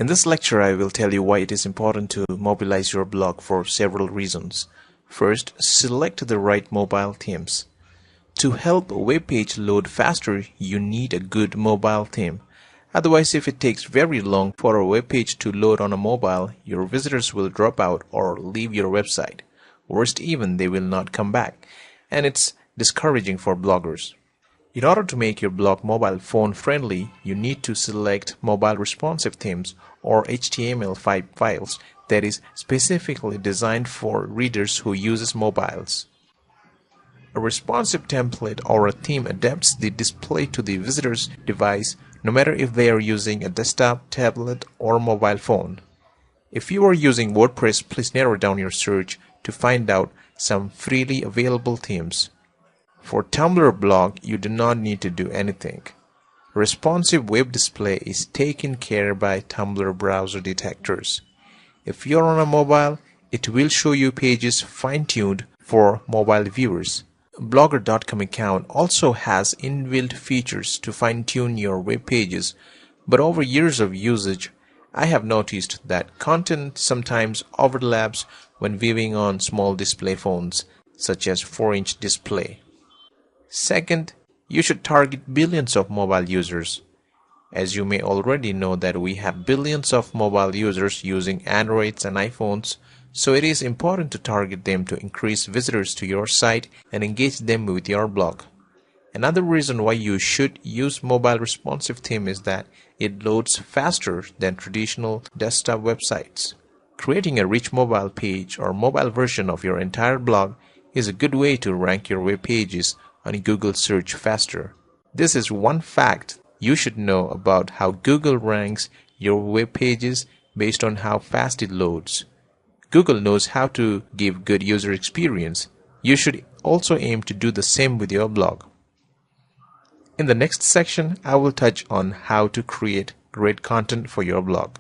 In this lecture, I will tell you why it is important to mobilize your blog for several reasons. First, select the right mobile themes. To help a web page load faster, you need a good mobile theme. Otherwise, if it takes very long for a web page to load on a mobile, your visitors will drop out or leave your website. Worst even, they will not come back. And it's discouraging for bloggers. In order to make your blog mobile phone friendly, you need to select mobile responsive themes or HTML5 files that is specifically designed for readers who uses mobiles. A responsive template or a theme adapts the display to the visitor's device, no matter if they are using a desktop, tablet, or mobile phone. If you are using WordPress, please narrow down your search to find out some freely available themes. For Tumblr blog, you do not need to do anything. Responsive web display is taken care by Tumblr browser detectors. If you're on a mobile, it will show you pages fine-tuned for mobile viewers. Blogger.com account also has inbuilt features to fine-tune your web pages, but over years of usage, I have noticed that content sometimes overlaps when viewing on small display phones, such as 4-inch display. Second, you should target billions of mobile users. As you may already know that we have billions of mobile users using Androids and iPhones, so it is important to target them to increase visitors to your site and engage them with your blog. Another reason why you should use mobile responsive theme is that it loads faster than traditional desktop websites. Creating a rich mobile page or mobile version of your entire blog is a good way to rank your web pages on Google search faster. This is one fact you should know about how Google ranks your web pages based on how fast it loads. Google knows how to give good user experience. You should also aim to do the same with your blog. In the next section, I will touch on how to create great content for your blog.